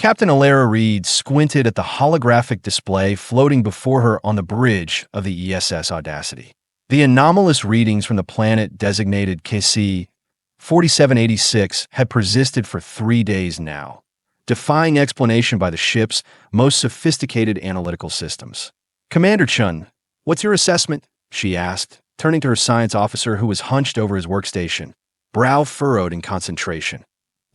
Captain Elara Reed squinted at the holographic display floating before her on the bridge of the ESS Audacity. The anomalous readings from the planet designated KC 4786 had persisted for 3 days now, defying explanation by the ship's most sophisticated analytical systems. "Commander Chun, what's your assessment?" she asked, turning to her science officer who was hunched over his workstation, brow furrowed in concentration.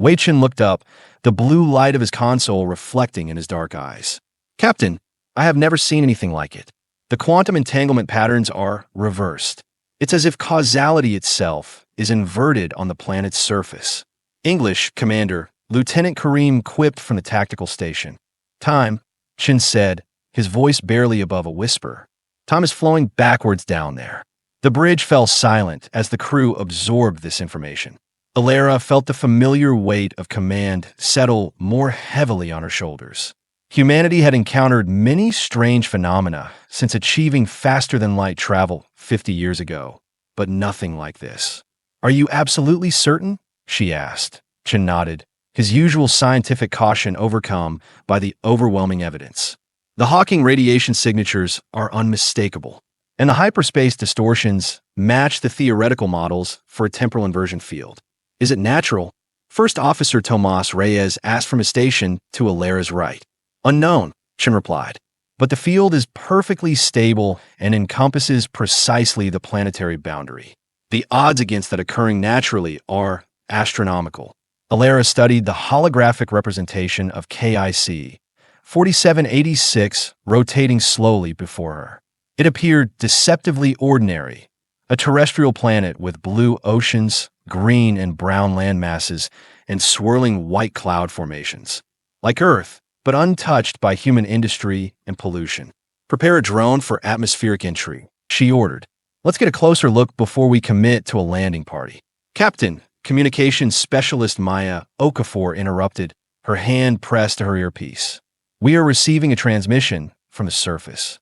Wei Chen looked up, the blue light of his console reflecting in his dark eyes. "Captain, I have never seen anything like it. The quantum entanglement patterns are reversed. It's as if causality itself is inverted on the planet's surface." "English, Commander," Lieutenant Kareem quipped from the tactical station. "Time," Chen said, his voice barely above a whisper. "Time is flowing backwards down there." The bridge fell silent as the crew absorbed this information. Elara felt the familiar weight of command settle more heavily on her shoulders. Humanity had encountered many strange phenomena since achieving faster-than-light travel 50 years ago, but nothing like this. "Are you absolutely certain?" she asked. Chen nodded, his usual scientific caution overcome by the overwhelming evidence. "The Hawking radiation signatures are unmistakable, and the hyperspace distortions match the theoretical models for a temporal inversion field. Is it natural?" First Officer Tomas Reyes asked from his station to Elara's right. "Unknown," Chen replied, "but the field is perfectly stable and encompasses precisely the planetary boundary. The odds against that occurring naturally are astronomical." Elara studied the holographic representation of KIC 4786 rotating slowly before her. It appeared deceptively ordinary, a terrestrial planet with blue oceans, green and brown land masses, and swirling white cloud formations. Like Earth, but untouched by human industry and pollution. "Prepare a drone for atmospheric entry," she ordered. "Let's get a closer look before we commit to a landing party." "Captain," communications specialist Maya Okafor interrupted, her hand pressed to her earpiece. "We are receiving a transmission from the surface."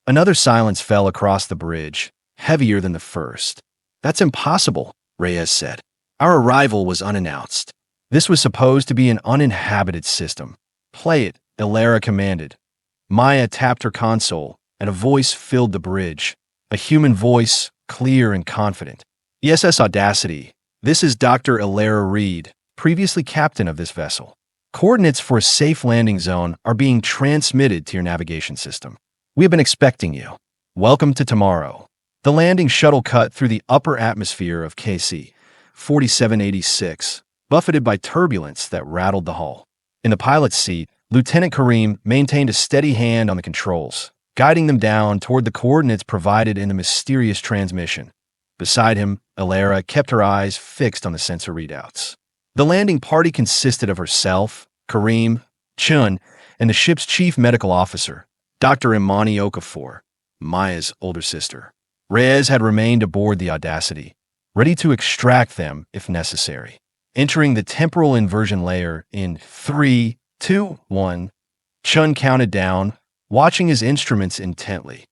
Another silence fell across the bridge, heavier than the first. "That's impossible," Reyes said. "Our arrival was unannounced. This was supposed to be an uninhabited system." "Play it," Elara commanded. Maya tapped her console, and a voice filled the bridge. A human voice, clear and confident. "ESS Audacity, this is Dr. Elara Reed, previously captain of this vessel. Coordinates for a safe landing zone are being transmitted to your navigation system. We have been expecting you. Welcome to tomorrow." The landing shuttle cut through the upper atmosphere of KC 4786, buffeted by turbulence that rattled the hull. In the pilot's seat, Lieutenant Kareem maintained a steady hand on the controls, guiding them down toward the coordinates provided in the mysterious transmission. Beside him, Elara kept her eyes fixed on the sensor readouts. The landing party consisted of herself, Kareem, Chun, and the ship's chief medical officer, Dr. Imani Okafor, Maya's older sister. Reyes had remained aboard the Audacity, ready to extract them if necessary. Entering the temporal inversion layer in 3, 2, 1, Chun counted down, watching his instruments intently.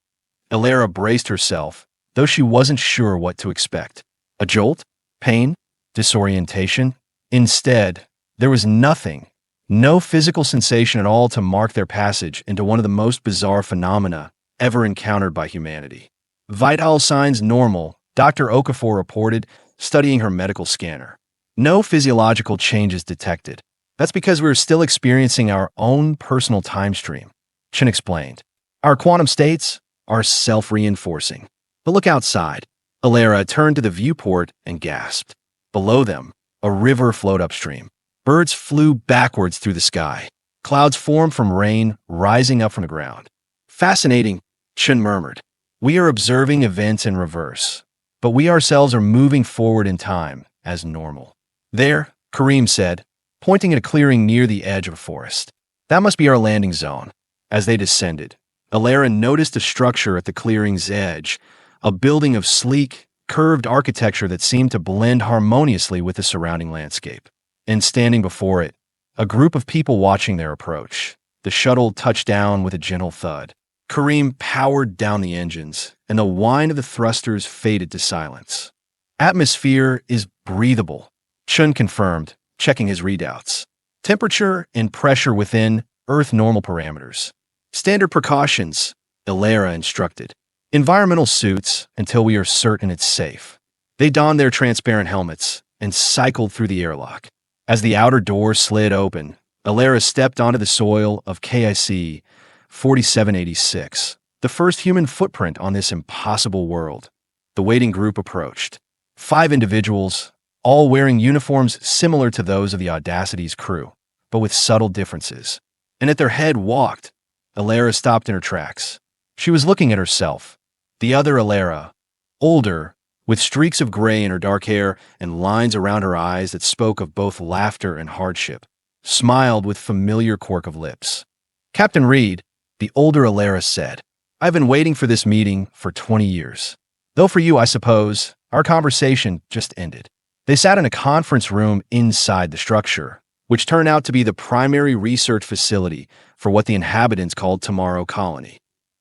Elara braced herself, though she wasn't sure what to expect. A jolt? Pain? Disorientation? Instead, there was nothing, no physical sensation at all to mark their passage into one of the most bizarre phenomena ever encountered by humanity. "Vital signs normal," Dr. Okafor reported, studying her medical scanner. "No physiological changes detected. That's because we're still experiencing our own personal time stream," Chen explained. "Our quantum states are self-reinforcing." But look outside. Elara turned to the viewport and gasped. Below them, a river flowed upstream. Birds flew backwards through the sky. Clouds formed from rain rising up from the ground. "Fascinating," Chen murmured. "We are observing events in reverse, but we ourselves are moving forward in time as normal." "There," Kareem said, pointing at a clearing near the edge of a forest. "That must be our landing zone." As they descended, Elara noticed a structure at the clearing's edge, a building of sleek, curved architecture that seemed to blend harmoniously with the surrounding landscape. And standing before it, a group of people watching their approach. The shuttle touched down with a gentle thud. Kareem powered down the engines, and the whine of the thrusters faded to silence. "Atmosphere is breathable," Chun confirmed, checking his readouts. Temperature and pressure within Earth normal parameters. Standard precautions, Elara instructed. Environmental suits until we are certain it's safe. They donned their transparent helmets and cycled through the airlock. As the outer door slid open, Elara stepped onto the soil of KIC 4786, the first human footprint on this impossible world. The waiting group approached. 5 individuals, all wearing uniforms similar to those of the Audacity's crew, but with subtle differences. And at their head walked. Elara stopped in her tracks. She was looking at herself. The other Elara, older, with streaks of gray in her dark hair and lines around her eyes that spoke of both laughter and hardship, smiled with familiar quirk of lips. Captain Reed, the older Elara said, I've been waiting for this meeting for 20 years. Though for you, I suppose, our conversation just ended. They sat in a conference room inside the structure, which turned out to be the primary research facility for what the inhabitants called Tomorrow Colony.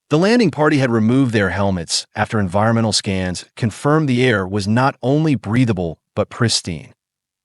The landing party had removed their helmets after environmental scans confirmed the air was not only breathable but pristine.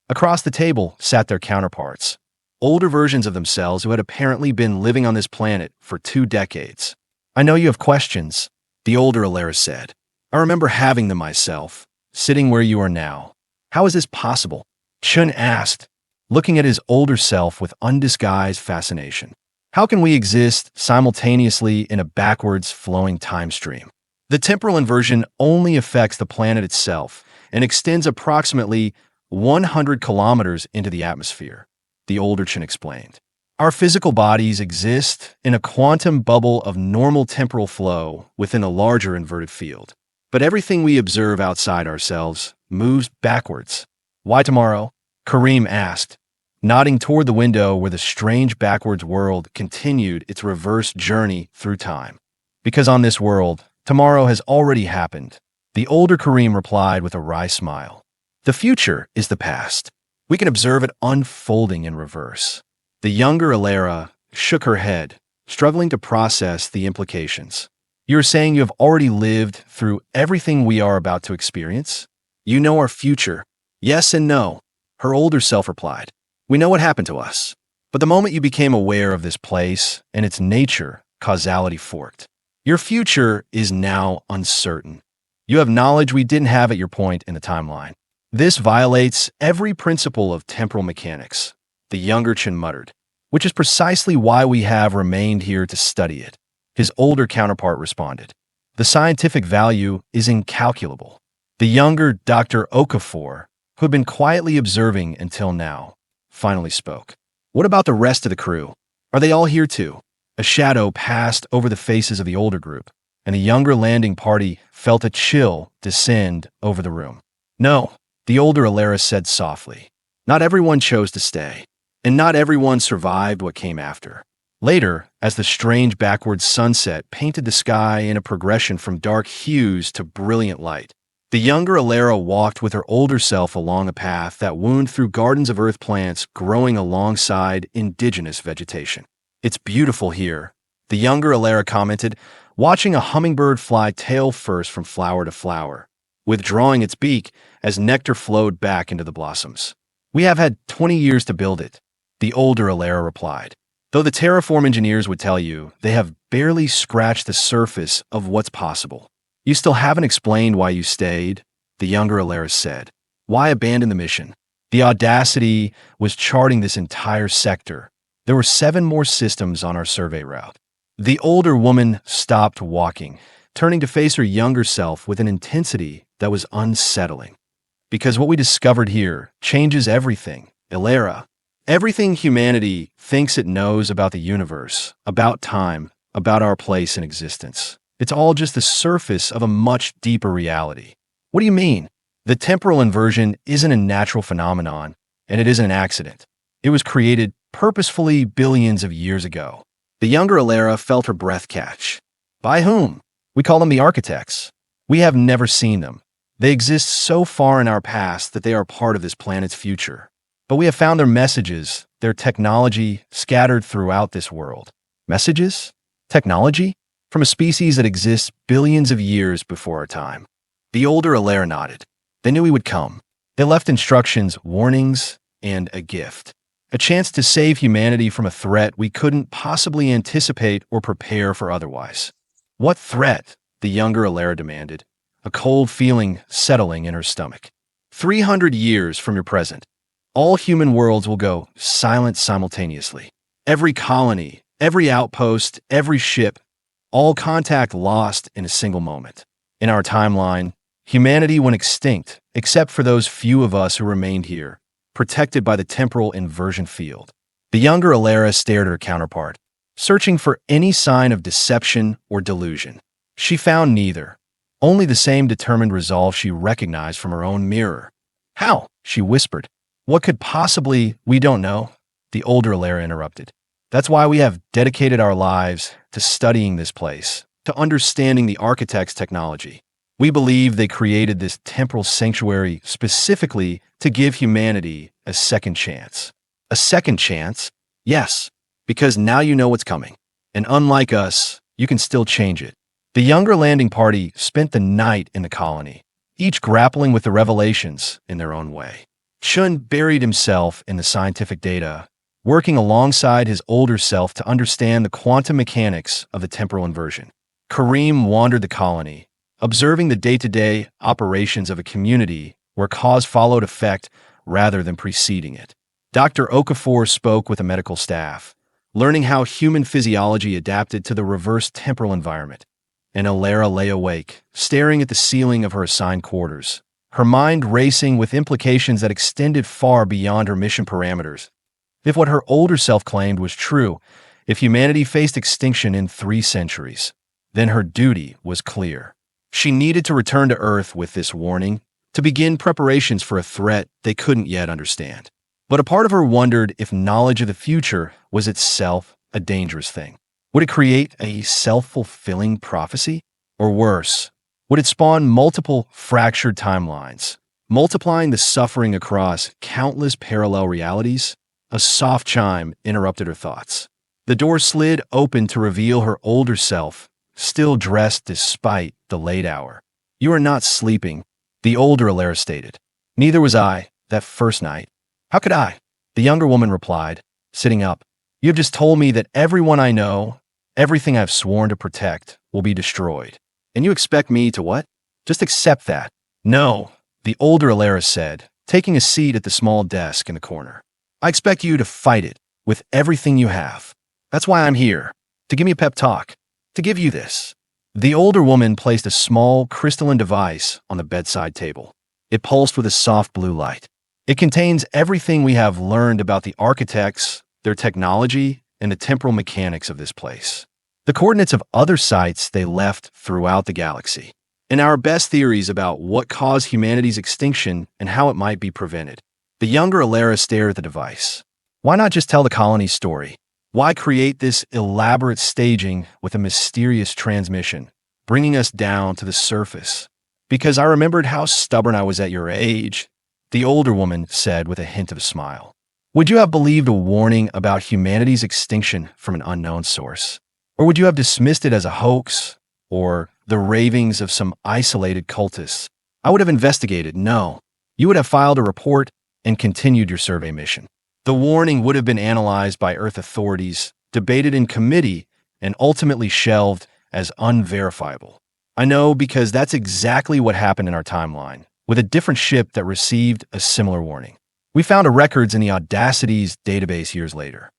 Across the table sat their counterparts, older versions of themselves who had apparently been living on this planet for 2 decades. I know you have questions, the older Elara said. I remember having them myself, sitting where you are now. How is this possible? Chun asked, looking at his older self with undisguised fascination. How can we exist simultaneously in a backwards flowing time stream? The temporal inversion only affects the planet itself and extends approximately 100 kilometers into the atmosphere, the older Chin explained. Our physical bodies exist in a quantum bubble of normal temporal flow within a larger inverted field. But everything we observe outside ourselves moves backwards. Why tomorrow? Kareem asked, nodding toward the window where the strange backwards world continued its reverse journey through time. Because on this world, tomorrow has already happened, the older Kareem replied with a wry smile. The future is the past. We can observe it unfolding in reverse. The younger Elara shook her head, struggling to process the implications. You're saying you have already lived through everything we are about to experience? You know our future. Yes and no, her older self replied. We know what happened to us. But the moment you became aware of this place and its nature, causality forked. Your future is now uncertain. You have knowledge we didn't have at your point in the timeline. This violates every principle of temporal mechanics, the younger Chin muttered, which is precisely why we have remained here to study it. His older counterpart responded. The scientific value is incalculable. The younger Dr. Okafor, who had been quietly observing until now, finally spoke. What about the rest of the crew? Are they all here too? A shadow passed over the faces of the older group, and the younger landing party felt a chill descend over the room. No, the older Elara said softly. Not everyone chose to stay, and not everyone survived what came after. Later, as the strange backwards sunset painted the sky in a progression from dark hues to brilliant light, the younger Elara walked with her older self along a path that wound through gardens of earth plants growing alongside indigenous vegetation. It's beautiful here, the younger Elara commented, watching a hummingbird fly tail first from flower to flower, withdrawing its beak as nectar flowed back into the blossoms. We have had 20 years to build it, the older Elara replied. Though the terraform engineers would tell you they have barely scratched the surface of what's possible. You still haven't explained why you stayed, the younger Elara said. Why abandon the mission? The Audacity was charting this entire sector. There were 7 more systems on our survey route. The older woman stopped walking, turning to face her younger self with an intensity that was unsettling. Because what we discovered here changes everything, Elara. Everything humanity thinks it knows about the universe, about time, about our place in existence. It's all just the surface of a much deeper reality. What do you mean? The temporal inversion isn't a natural phenomenon, and it isn't an accident. It was created purposefully billions of years ago. The younger Elara felt her breath catch. By whom? We call them the architects. We have never seen them. They exist so far in our past that they are part of this planet's future. But we have found their messages, their technology, scattered throughout this world. Messages? Technology? From a species that exists billions of years before our time. The older Elara nodded. They knew he would come. They left instructions, warnings, and a gift. A chance to save humanity from a threat we couldn't possibly anticipate or prepare for otherwise. What threat? The younger Elara demanded, a cold feeling settling in her stomach. 300 years from your present, all human worlds will go silent simultaneously. Every colony, every outpost, every ship, all contact lost in a single moment. In our timeline, humanity went extinct, except for those few of us who remained here, protected by the temporal inversion field. The younger Elara stared at her counterpart, searching for any sign of deception or delusion. She found neither, only the same determined resolve she recognized from her own mirror. How? She whispered. What could possibly? We don't know, the older Elara interrupted. That's why we have dedicated our lives to studying this place, to understanding the architect's technology. We believe they created this temporal sanctuary specifically to give humanity a second chance. A second chance? Yes, because now you know what's coming. And unlike us, you can still change it. The younger landing party spent the night in the colony, each grappling with the revelations in their own way. Chun buried himself in the scientific data, working alongside his older self to understand the quantum mechanics of the temporal inversion. Kareem wandered the colony, observing the day-to-day operations of a community where cause followed effect rather than preceding it. Dr. Okafor spoke with the medical staff, learning how human physiology adapted to the reverse temporal environment. And Elara lay awake, staring at the ceiling of her assigned quarters, her mind racing with implications that extended far beyond her mission parameters. If what her older self claimed was true, if humanity faced extinction in 3 centuries, then her duty was clear. She needed to return to Earth with this warning, to begin preparations for a threat they couldn't yet understand. But a part of her wondered if knowledge of the future was itself a dangerous thing. Would it create a self-fulfilling prophecy? Or worse, would it spawn multiple fractured timelines, multiplying the suffering across countless parallel realities? A soft chime interrupted her thoughts. The door slid open to reveal her older self, still dressed despite the late hour. You are not sleeping, the older Elara stated. Neither was I, that first night. How could I? The younger woman replied, sitting up. You have just told me that everyone I know, everything I've sworn to protect, will be destroyed. And you expect me to what? Just accept that. No, the older Elara said, taking a seat at the small desk in the corner. I expect you to fight it with everything you have. That's why I'm here, to give me a pep talk, to give you this. The older woman placed a small crystalline device on the bedside table. It pulsed with a soft blue light. It contains everything we have learned about the architects, their technology, and the temporal mechanics of this place. The coordinates of other sites they left throughout the galaxy, and our best theories about what caused humanity's extinction and how it might be prevented. The younger Elara stared at the device. Why not just tell the colony's story? Why create this elaborate staging with a mysterious transmission, bringing us down to the surface? Because I remembered how stubborn I was at your age, the older woman said with a hint of a smile. Would you have believed a warning about humanity's extinction from an unknown source? Or would you have dismissed it as a hoax or the ravings of some isolated cultists? I would have investigated, no. You would have filed a report and continued your survey mission. The warning would have been analyzed by Earth authorities, debated in committee, and ultimately shelved as unverifiable. I know because that's exactly what happened in our timeline, with a different ship that received a similar warning. We found a records in the Audacity's database years later.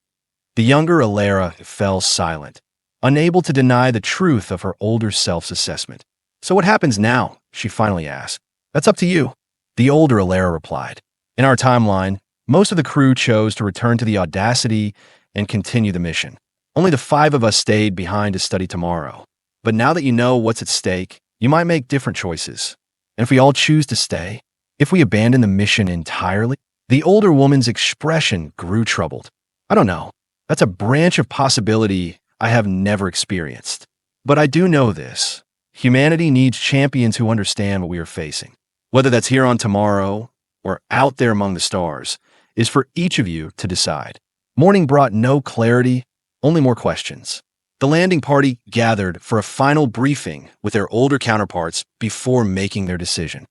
The younger Elara fell silent, unable to deny the truth of her older self's assessment. So what happens now? She finally asked. That's up to you, the older Elara replied. In our timeline, most of the crew chose to return to the Audacity and continue the mission. Only the 5 of us stayed behind to study tomorrow. But now that you know what's at stake, you might make different choices. And if we all choose to stay, if we abandon the mission entirely, the older woman's expression grew troubled. I don't know. That's a branch of possibility I have never experienced. But I do know this. Humanity needs champions who understand what we are facing. Whether that's here on tomorrow or out there among the stars, is for each of you to decide. Morning brought no clarity, only more questions. The landing party gathered for a final briefing with their older counterparts before making their decision.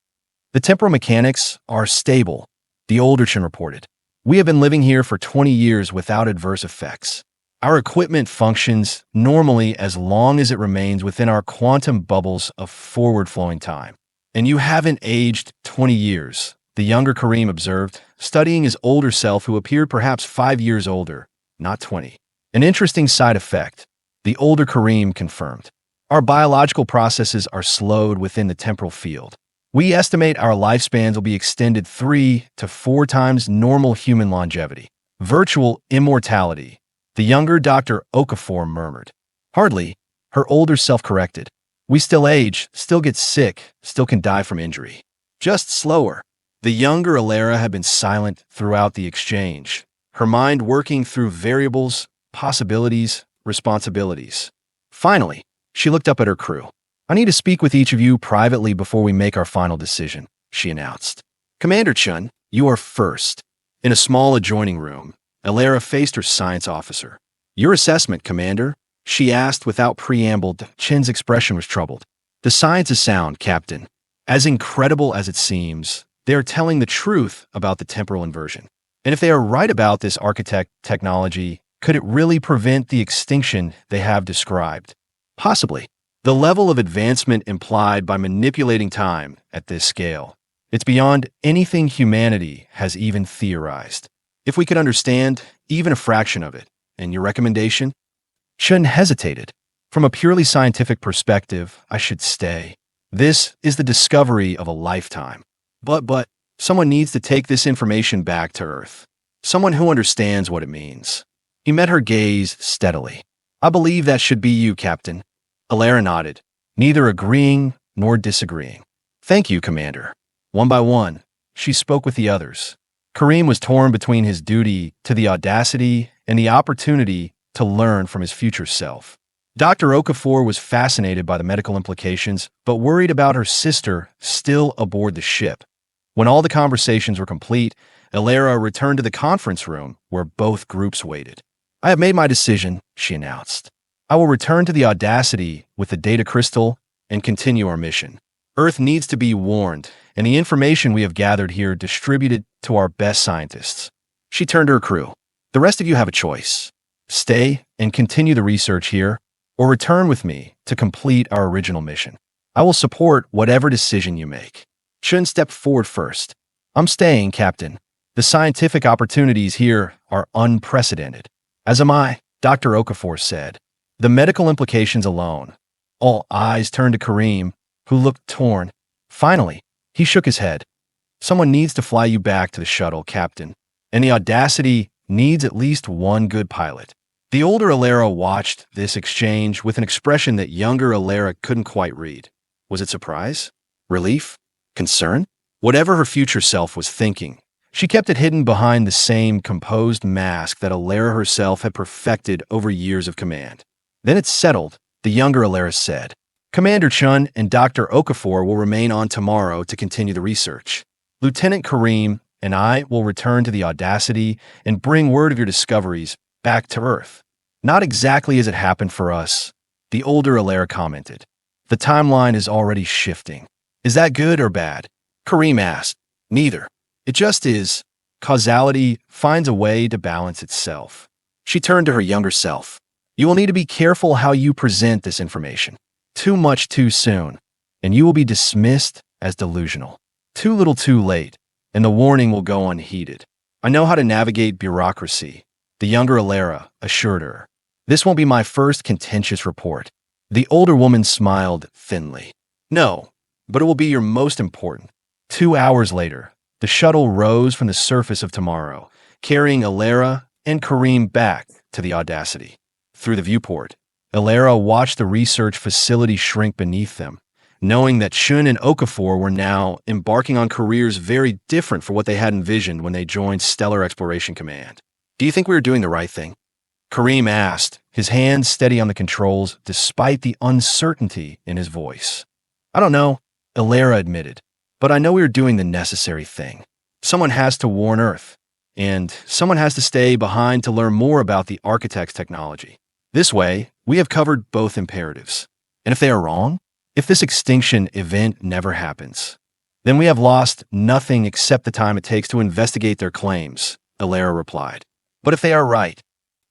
The temporal mechanics are stable, the older Chin reported. We have been living here for 20 years without adverse effects. Our equipment functions normally as long as it remains within our quantum bubbles of forward-flowing time. And you haven't aged 20 years, the younger Kareem observed, studying his older self who appeared perhaps 5 years older, not 20. An interesting side effect, the older Kareem confirmed. Our biological processes are slowed within the temporal field. We estimate our lifespans will be extended 3 to 4 times normal human longevity. Virtual immortality, the younger Dr. Okafor murmured. Hardly, her older self corrected. We still age, still get sick, still can die from injury. Just slower. The younger Elara had been silent throughout the exchange, her mind working through variables, possibilities, responsibilities. Finally, she looked up at her crew. I need to speak with each of you privately before we make our final decision, she announced. Commander Chun, you are first. In a small adjoining room, Elara faced her science officer. Your assessment, Commander? She asked without preamble. Chin's expression was troubled. The science is sound, Captain. As incredible as it seems, they are telling the truth about the temporal inversion. And if they are right about this architect technology, could it really prevent the extinction they have described? Possibly. The level of advancement implied by manipulating time at this scale, it's beyond anything humanity has even theorized. If we could understand even a fraction of it, and your recommendation? Chun hesitated. From a purely scientific perspective, I should stay. This is the discovery of a lifetime. But, someone needs to take this information back to Earth. Someone who understands what it means. He met her gaze steadily. I believe that should be you, Captain. Elara nodded, neither agreeing nor disagreeing. Thank you, Commander. One by one, she spoke with the others. Kareem was torn between his duty to the Audacity and the opportunity to learn from his future self. Dr. Okafor was fascinated by the medical implications, but worried about her sister still aboard the ship. When all the conversations were complete, Elara returned to the conference room where both groups waited. I have made my decision, she announced. I will return to the Audacity with the data crystal and continue our mission. Earth needs to be warned, and the information we have gathered here distributed to our best scientists. She turned to her crew. The rest of you have a choice. Stay and continue the research here, or return with me to complete our original mission. I will support whatever decision you make. Chun stepped forward first. I'm staying, Captain. The scientific opportunities here are unprecedented. As am I, Dr. Okafor said. The medical implications alone. All eyes turned to Kareem, who looked torn. Finally, he shook his head. Someone needs to fly you back to the shuttle, Captain. And the Audacity needs at least one good pilot. The older Elara watched this exchange with an expression that younger Elara couldn't quite read. Was it surprise? Relief? Concern? Whatever her future self was thinking, she kept it hidden behind the same composed mask that Elara herself had perfected over years of command. Then it's settled, the younger Elara said. Commander Chun and Dr. Okafor will remain on tomorrow to continue the research. Lieutenant Kareem and I will return to the Audacity and bring word of your discoveries back to Earth. Not exactly as it happened for us, the older Elara commented. The timeline is already shifting. Is that good or bad? Kareem asked. Neither. It just is. Causality finds a way to balance itself. She turned to her younger self. You will need to be careful how you present this information. Too much too soon, and you will be dismissed as delusional. Too little too late, and the warning will go unheeded. I know how to navigate bureaucracy, the younger Elara assured her. This won't be my first contentious report. The older woman smiled thinly. No, but it will be your most important. 2 hours later, the shuttle rose from the surface of tomorrow, carrying Elara and Kareem back to the Audacity. Through the viewport, Elara watched the research facility shrink beneath them, knowing that Chun and Okafor were now embarking on careers very different from what they had envisioned when they joined Stellar Exploration Command. Do you think we are doing the right thing? Kareem asked, his hands steady on the controls despite the uncertainty in his voice. I don't know, Elara admitted, but I know we are doing the necessary thing. Someone has to warn Earth, and someone has to stay behind to learn more about the architect's technology. This way, we have covered both imperatives. And if they are wrong, if this extinction event never happens, then we have lost nothing except the time it takes to investigate their claims, Elara replied. But if they are right.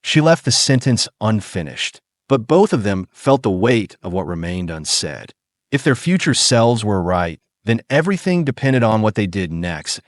She left the sentence unfinished, but both of them felt the weight of what remained unsaid. If their future selves were right, then everything depended on what they did next.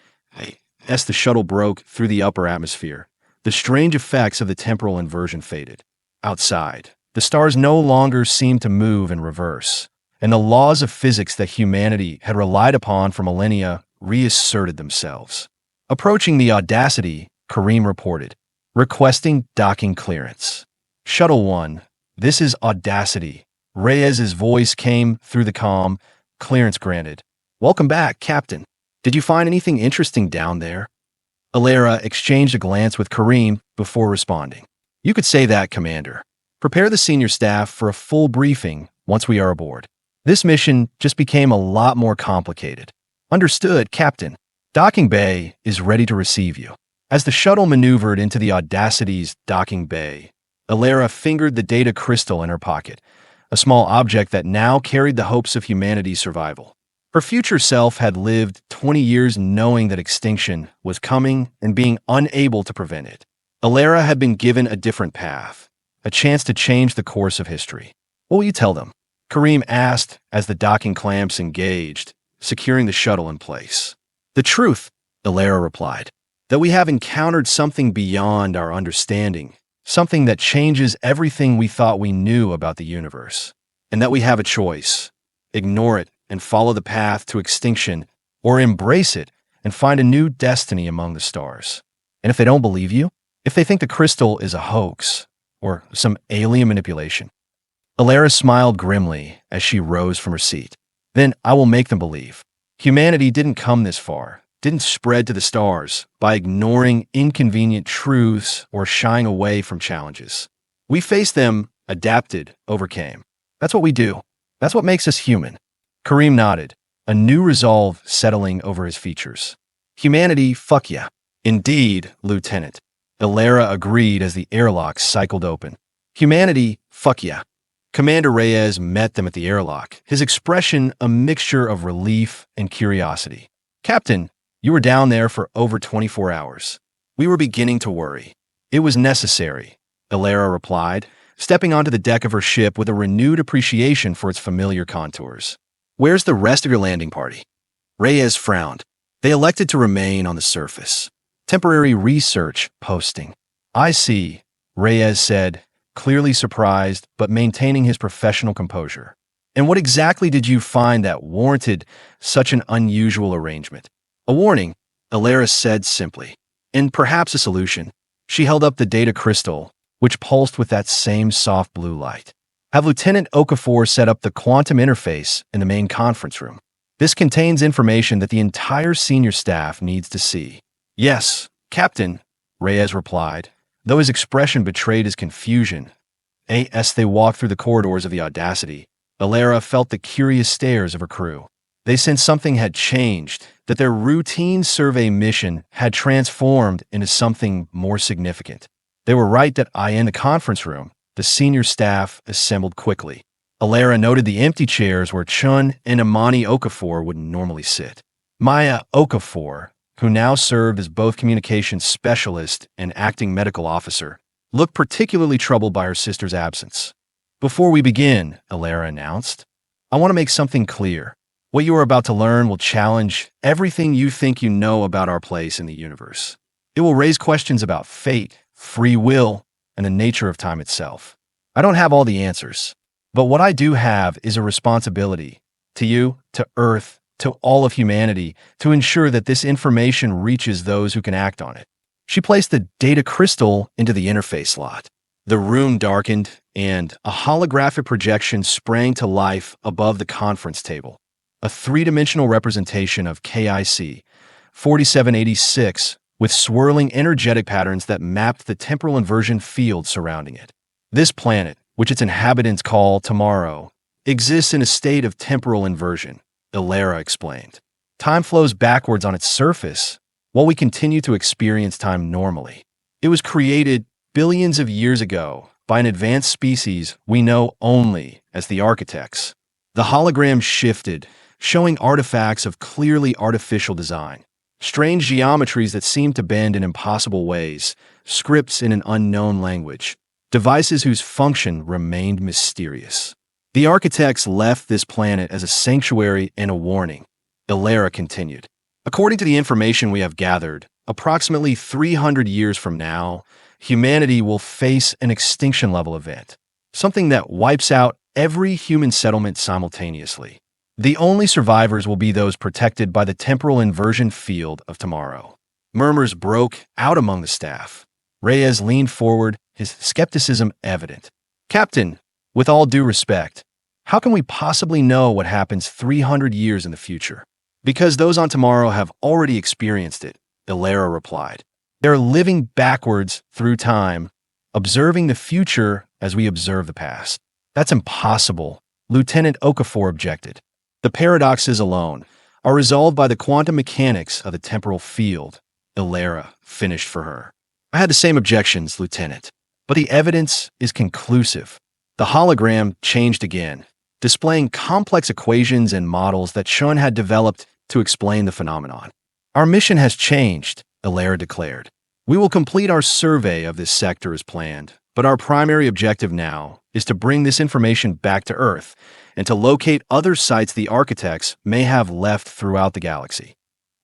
As the shuttle broke through the upper atmosphere, the strange effects of the temporal inversion faded. Outside, the stars no longer seemed to move in reverse, and the laws of physics that humanity had relied upon for millennia reasserted themselves. Approaching the Audacity, Kareem reported, requesting docking clearance. Shuttle 1, this is Audacity. Reyes's voice came through the comm. Clearance granted. Welcome back, Captain. Did you find anything interesting down there? Elara exchanged a glance with Kareem before responding. You could say that, Commander. Prepare the senior staff for a full briefing once we are aboard. This mission just became a lot more complicated. Understood, Captain. Docking bay is ready to receive you. As the shuttle maneuvered into the Audacity's docking bay, Elara fingered the data crystal in her pocket, a small object that now carried the hopes of humanity's survival. Her future self had lived 20 years knowing that extinction was coming and being unable to prevent it. Elara had been given a different path, a chance to change the course of history. What will you tell them? Kareem asked as the docking clamps engaged, securing the shuttle in place. The truth, Elara replied, that we have encountered something beyond our understanding, something that changes everything we thought we knew about the universe, and that we have a choice. Ignore it and follow the path to extinction, or embrace it and find a new destiny among the stars. And if they don't believe you, if they think the crystal is a hoax or some alien manipulation, Elara smiled grimly as she rose from her seat. Then I will make them believe. Humanity didn't come this far, didn't spread to the stars by ignoring inconvenient truths or shying away from challenges. We faced them, adapted, overcame. That's what we do. That's what makes us human. Kareem nodded, a new resolve settling over his features. Humanity, fuck yeah. Indeed, Lieutenant. Elara agreed as the airlock cycled open. Humanity, fuck yeah. Commander Reyes met them at the airlock, his expression a mixture of relief and curiosity. Captain, you were down there for over 24 hours. We were beginning to worry. It was necessary, Elara replied, stepping onto the deck of her ship with a renewed appreciation for its familiar contours. Where's the rest of your landing party? Reyes frowned. They elected to remain on the surface. Temporary research posting. I see, Reyes said, clearly surprised but maintaining his professional composure. And what exactly did you find that warranted such an unusual arrangement? A warning, Elara said simply. And perhaps a solution. She held up the data crystal, which pulsed with that same soft blue light. Have Lieutenant Okafor set up the quantum interface in the main conference room. This contains information that the entire senior staff needs to see. Yes, Captain, Reyes replied, though his expression betrayed his confusion. As they walked through the corridors of the Audacity, Elara felt the curious stares of her crew. They sensed something had changed, that their routine survey mission had transformed into something more significant. They were right that in the conference room, the senior staff assembled quickly. Elara noted the empty chairs where Chun and Amani Okafor would normally sit. Maya Okafor, who now served as both communications specialist and acting medical officer, looked particularly troubled by her sister's absence. Before we begin, Elara announced, I want to make something clear. What you are about to learn will challenge everything you think you know about our place in the universe. It will raise questions about fate, free will, and the nature of time itself. I don't have all the answers, but what I do have is a responsibility to you, to Earth, to all of humanity, to ensure that this information reaches those who can act on it. She placed the data crystal into the interface slot. The room darkened, and a holographic projection sprang to life above the conference table. A three-dimensional representation of KIC 4786 with swirling energetic patterns that mapped the temporal inversion field surrounding it. This planet, which its inhabitants call Tomorrow, exists in a state of temporal inversion, Elara explained. Time flows backwards on its surface, while we continue to experience time normally. It was created billions of years ago by an advanced species we know only as the Architects. The hologram shifted, showing artifacts of clearly artificial design. strange geometries that seemed to bend in impossible ways, scripts in an unknown language, devices whose function remained mysterious. The architects left this planet as a sanctuary and a warning, Elara continued. According to the information we have gathered, approximately 300 years from now, humanity will face an extinction-level event, something that wipes out every human settlement simultaneously. The only survivors will be those protected by the temporal inversion field of tomorrow. Murmurs broke out among the staff. Reyes leaned forward, his skepticism evident. Captain, with all due respect, how can we possibly know what happens 300 years in the future? Because those on tomorrow have already experienced it, Elara replied. They're living backwards through time, observing the future as we observe the past. That's impossible, Lieutenant Okafor objected. The paradoxes alone are resolved by the quantum mechanics of the temporal field, Elara finished for her. I had the same objections, Lieutenant, but the evidence is conclusive. The hologram changed again, displaying complex equations and models that Shun had developed to explain the phenomenon. Our mission has changed, Elara declared. We will complete our survey of this sector as planned, but our primary objective now is to bring this information back to Earth and to locate other sites the architects may have left throughout the galaxy.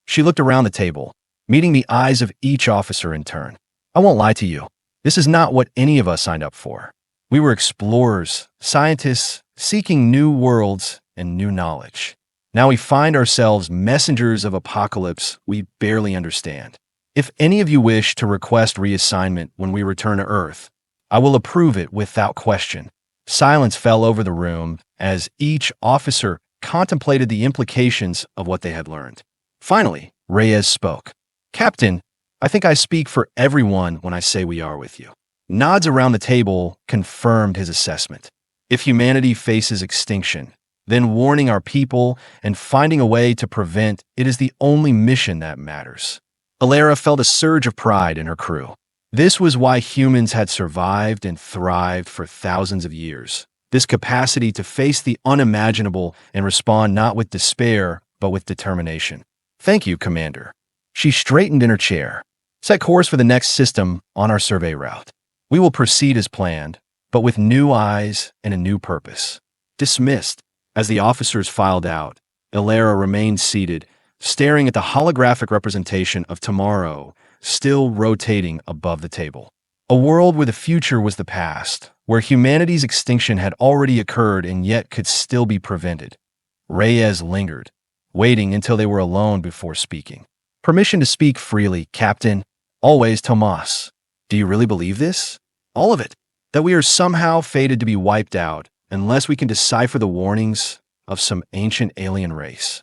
She looked around the table, meeting the eyes of each officer in turn. I won't lie to you. This is not what any of us signed up for. We were explorers, scientists, seeking new worlds and new knowledge. Now we find ourselves messengers of apocalypse we barely understand. If any of you wish to request reassignment when we return to Earth, I will approve it without question. Silence fell over the room as each officer contemplated the implications of what they had learned. Finally, Reyes spoke. Captain, I think I speak for everyone when I say we are with you. Nods around the table confirmed his assessment. If humanity faces extinction, then warning our people and finding a way to prevent it is the only mission that matters. Elara felt a surge of pride in her crew. This was why humans had survived and thrived for thousands of years. This capacity to face the unimaginable and respond not with despair, but with determination. Thank you, Commander. She straightened in her chair. Set course for the next system on our survey route. We will proceed as planned, but with new eyes and a new purpose. Dismissed. As the officers filed out, Elara remained seated, staring at the holographic representation of tomorrow, still rotating above the table. A world where the future was the past, where humanity's extinction had already occurred and yet could still be prevented. Reyes lingered, waiting until they were alone before speaking. Permission to speak freely, Captain. Always, Tomas. Do you really believe this? All of it. That we are somehow fated to be wiped out unless we can decipher the warnings of some ancient alien race.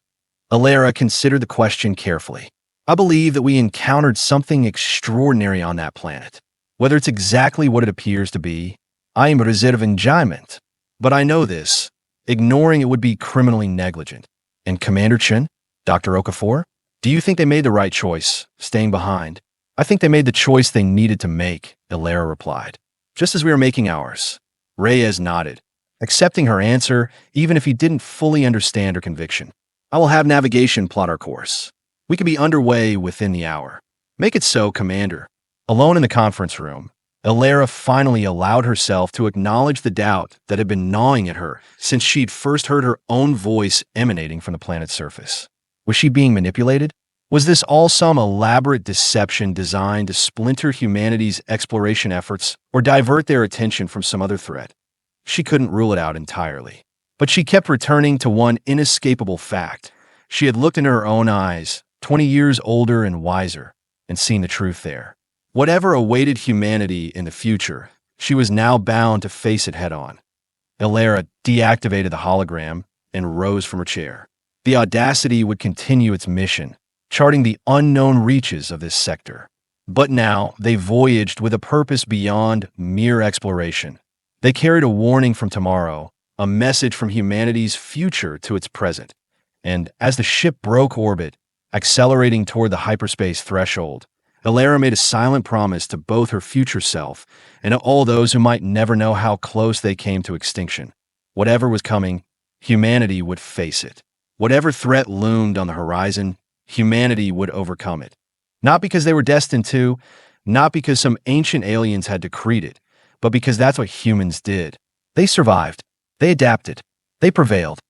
Elara considered the question carefully. I believe that we encountered something extraordinary on that planet. Whether it's exactly what it appears to be, I am reserve enjoyment. But I know this. Ignoring it would be criminally negligent. And Commander Chen, Dr. Okafor, do you think they made the right choice, staying behind? I think they made the choice they needed to make, Elara replied. Just as we were making ours. Reyes nodded, accepting her answer even if he didn't fully understand her conviction. I will have navigation plot our course. We can be underway within the hour. Make it so, Commander. Alone in the conference room, Elara finally allowed herself to acknowledge the doubt that had been gnawing at her since she'd first heard her own voice emanating from the planet's surface. Was she being manipulated? Was this all some elaborate deception designed to splinter humanity's exploration efforts or divert their attention from some other threat? She couldn't rule it out entirely. But she kept returning to one inescapable fact. She had looked into her own eyes, 20 years older and wiser, and seen the truth there. Whatever awaited humanity in the future, she was now bound to face it head-on. Elara deactivated the hologram and rose from her chair. The Audacity would continue its mission, charting the unknown reaches of this sector. But now they voyaged with a purpose beyond mere exploration. They carried a warning from tomorrow, a message from humanity's future to its present. And as the ship broke orbit, accelerating toward the hyperspace threshold, Elara made a silent promise to both her future self and to all those who might never know how close they came to extinction. Whatever was coming, humanity would face it. Whatever threat loomed on the horizon, humanity would overcome it. Not because they were destined to, not because some ancient aliens had decreed it, but because that's what humans did. They survived. They adapted. They prevailed.